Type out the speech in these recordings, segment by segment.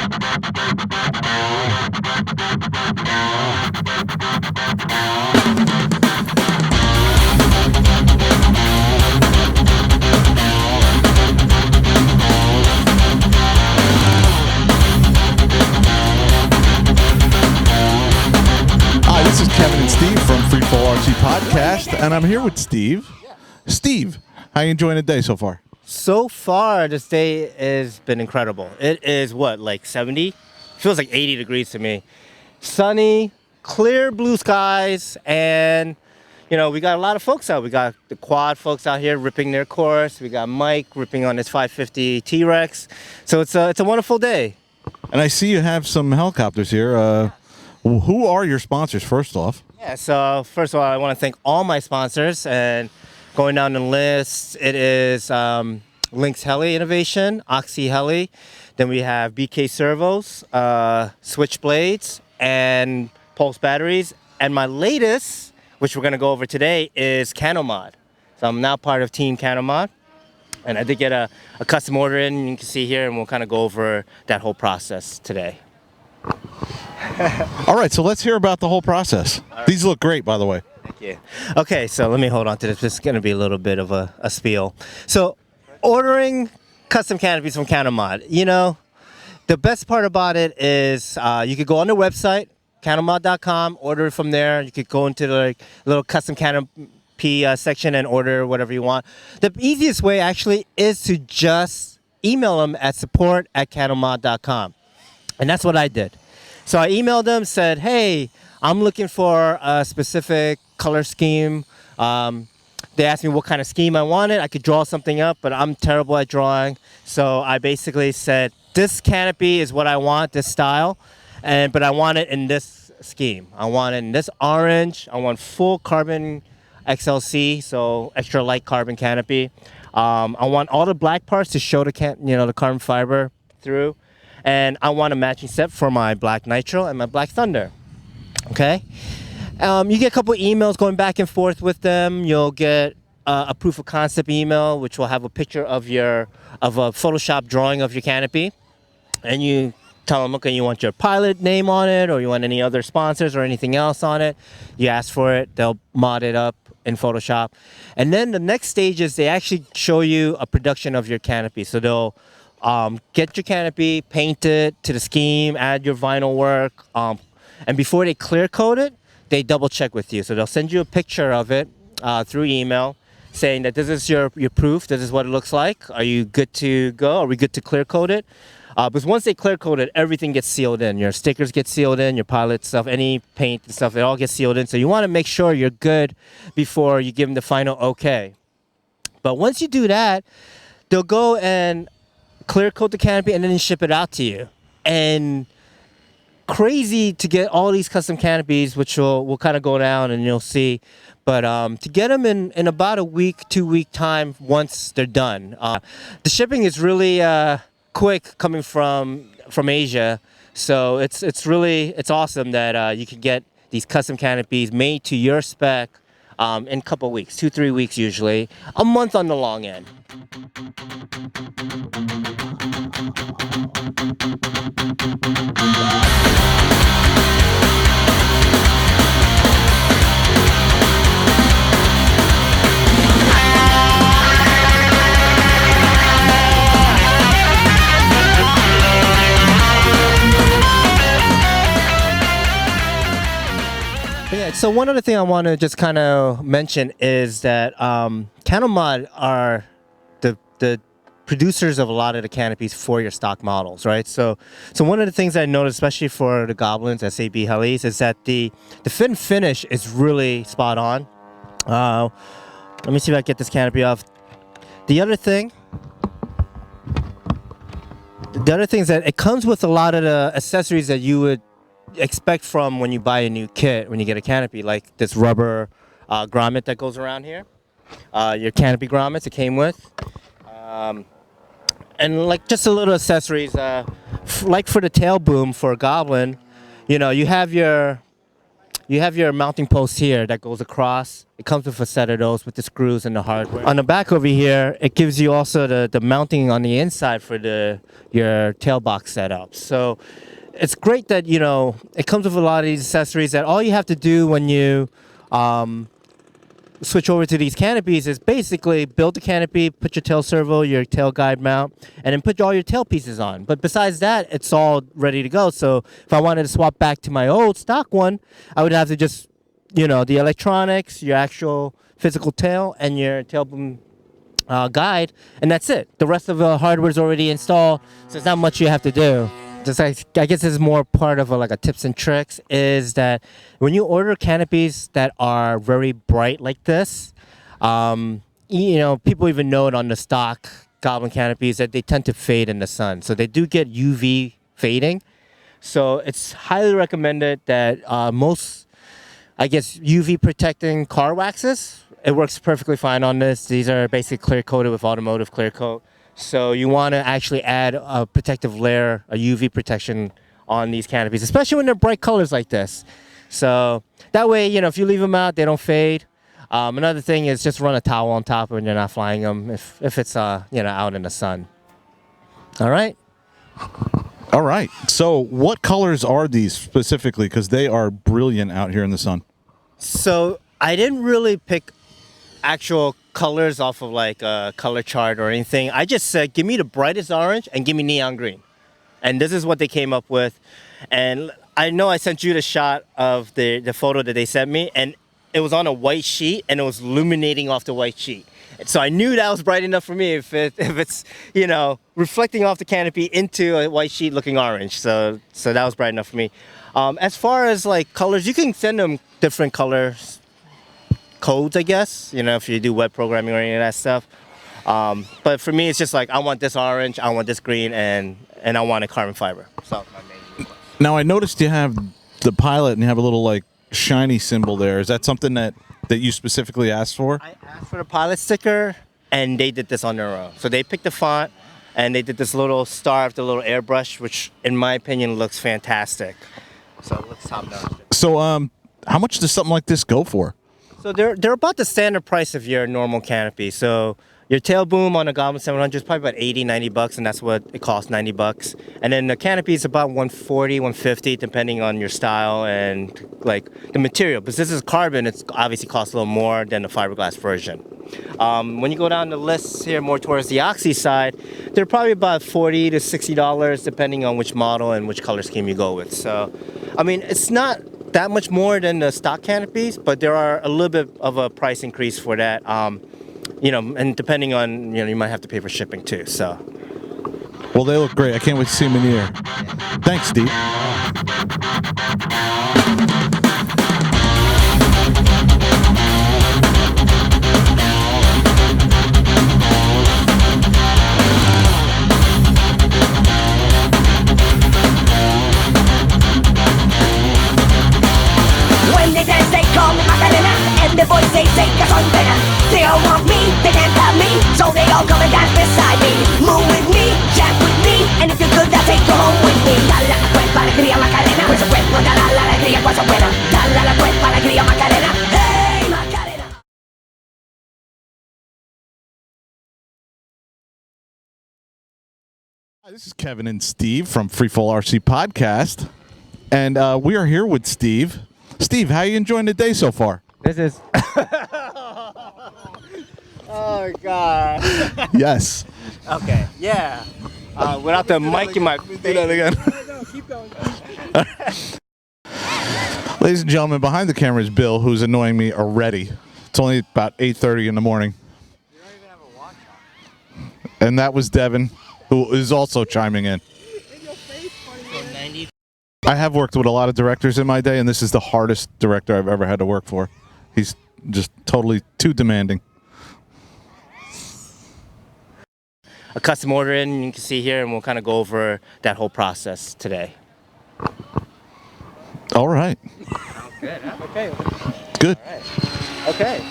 This is Kevin and Steve from FreeFall RC Podcast, and I'm here with Steve. Steve, how you enjoying the day so far? So far, this day has been incredible. It is what, like 70? Feels like 80 degrees to me. Sunny, clear blue skies, and you know, we got a lot of folks out. We got the quad folks out here ripping their course. We got Mike ripping on his 550 T-Rex. So it's a wonderful day. And I see you have some helicopters here. Who are your sponsors, first off? Yeah, so first of all, I want to thank all my sponsors. And going down the list, it is Lynx Heli Innovation, Oxy Heli. Then we have BK Servos, Switchblades, and Pulse Batteries. And my latest, which we're going to go over today, is Canomod. So I'm now part of Team Canomod. And I did get a custom order in, you can see here, and we'll kind of go over that whole process today. All right, so let's hear about the whole process. Right. These look great, by the way. Thank you. Okay, so let me hold on to this. This is going to be a little bit of a spiel. So ordering custom canopies from Canomod, you know, the best part about it is you could go on their website, canomod.com, order it from there. You could go into the little custom canopy section and order whatever you want. The easiest way actually is to just email them at support@canomod.com. And that's what I did. So I emailed them, said, hey, I'm looking for a specific color scheme. They asked me what kind of scheme I wanted. I could draw something up, but I'm terrible at drawing. So I basically said, this canopy is what I want, this style, but I want it in this scheme. I want it in this orange. I want full carbon XLC, so extra light carbon canopy. I want all the black parts to show the carbon fiber through. And I want a matching set for my Black Nitro and my Black Thunder. Okay? You get a couple emails going back and forth with them. You'll get a proof of concept email, which will have a picture of a Photoshop drawing of your canopy. And you tell them, okay, you want your pilot name on it, or you want any other sponsors or anything else on it. You ask for it. They'll mod it up in Photoshop. And then the next stage is they actually show you a production of your canopy. So they'll get your canopy, paint it to the scheme, add your vinyl work, and before they clear coat it, they double check with you. So they'll send you a picture of it through email saying that this is your proof, this is what it looks like. Are you good to go? Are we good to clear coat it? Because once they clear coat it, everything gets sealed in. Your stickers get sealed in, your pilot stuff, any paint and stuff, it all gets sealed in. So you want to make sure you're good before you give them the final okay. But once you do that, they'll go and clear coat the canopy and then ship it out to you. And crazy to get all these custom canopies, which we'll kind of go down and you'll see. But to get them in about a week, 2 week time once they're done. The shipping is really quick coming from Asia. So it's awesome that you can get these custom canopies made to your spec in a couple weeks, 2-3 weeks usually, a month on the long end. Yeah, so one other thing I want to just kind of mention is that Canomod are the producers of a lot of the canopies for your stock models, right? So one of the things I noticed, especially for the Goblins, SAB Helis, is that the fit and finish is really spot on. Let me see if I can get this canopy off. The other thing is that it comes with a lot of the accessories that you would expect from when you buy a new kit, when you get a canopy, like this rubber grommet that goes around here, your canopy grommets it came with, and like just a little accessories, like for the tail boom for a Goblin, you know, you have your you have your mounting post here that goes across. It comes with a set of those with the screws and the hardware. On the back over here, it gives you also the mounting on the inside for your tail box setup. So it's great that, you know, it comes with a lot of these accessories that all you have to do when you switch over to these canopies is basically build the canopy, put your tail servo, your tail guide mount, and then put all your tail pieces on. But besides that, it's all ready to go. So if I wanted to swap back to my old stock one, I would have to just, you know, the electronics, your actual physical tail, and your tail boom guide, and that's it. The rest of the hardware is already installed, so there's not much you have to do. Just I guess this is more part of like a tips and tricks, is that when you order canopies that are very bright like this, you know, people even know it on the stock Goblin canopies that they tend to fade in the sun. So they do get UV fading. So it's highly recommended that most, I guess, UV protecting car waxes, it works perfectly fine on this. These are basically clear coated with automotive clear coat. So you want to actually add a protective layer, a UV protection on these canopies, especially when they're bright colors like this. So that way, you know, if you leave them out, they don't fade. Another thing is just run a towel on top when you're not flying them if it's, you know, out in the sun. All right. All right. So what colors are these specifically? Because they are brilliant out here in the sun. So I didn't really pick actual colors off of like a color chart or anything. I just said, give me the brightest orange and give me neon green. And this is what they came up with. And I know I sent you the shot of the photo that they sent me, and it was on a white sheet and it was illuminating off the white sheet. So I knew that was bright enough for me if it's, you know, reflecting off the canopy into a white sheet looking orange. So that was bright enough for me. As far as like colors, you can send them different colors codes, I guess, you know, if you do web programming or any of that stuff. But for me, it's just like, I want this orange, I want this green, and I want a carbon fiber. So my main request. Now I noticed you have the pilot and you have a little like shiny symbol there. Is that something that you specifically asked for? I asked for the pilot sticker, and they did this on their own. So they picked the font, and they did this little star with the little airbrush, which in my opinion looks fantastic. So it looks top notch. So how much does something like this go for? So they're about the standard price of your normal canopy. So your tail boom on a Goblin 700 is probably about $80-$90, and that's what it costs, $90. And then the canopy is about $140-$150, depending on your style and like the material. Because this is carbon, it's obviously costs a little more than the fiberglass version. When you go down the list here more towards the Oxy side, they're probably about $40 to $60, depending on which model and which color scheme you go with. So, I mean, it's not that much more than the stock canopies, but there are a little bit of a price increase for that. You know, and depending on, you know, you might have to pay for shipping too. So, well, they look great. I can't wait to see them in the air. Thanks, Steve. When they dance, they call me Macarena, and the boys they say que soy pena. They all want me, they can't have me, so they all come and dance beside me. Move with me, jump with me, and if you're good, I'll take you home with me. Dale a la cuerpa, alegría Macarena, pues su cuerpo da la alegría, cosa buena. Dale a la cuerpa, alegría Macarena, hey Macarena. Hi, this is Kevin and Steve from FreeFall RC Podcast, and we are here with Steve. Steve, how are you enjoying the day so far? this is. Oh God. Yes. Okay. Yeah. Without the mic in my face. Do that again. No, keep going. Ladies and gentlemen, behind the camera is Bill, who's annoying me already. It's only about 8:30 in the morning. You don't even have a watch on. And that was Devin, who is also chiming in. In your face, funny man. 90. I have worked with a lot of directors in my day, and this is the hardest director I've ever had to work for. He's just totally too demanding. A custom order in, you can see here, and we'll kind of go over that whole process today. All right. Good. Huh? Okay, Good. All right. Okay.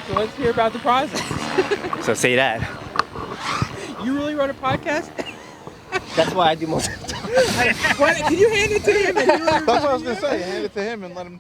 so let's hear about the process. So say that. You really wrote a podcast? That's why I do most of the time. Can you hand it to him? And That's what I was going to say. Hand it to him and let him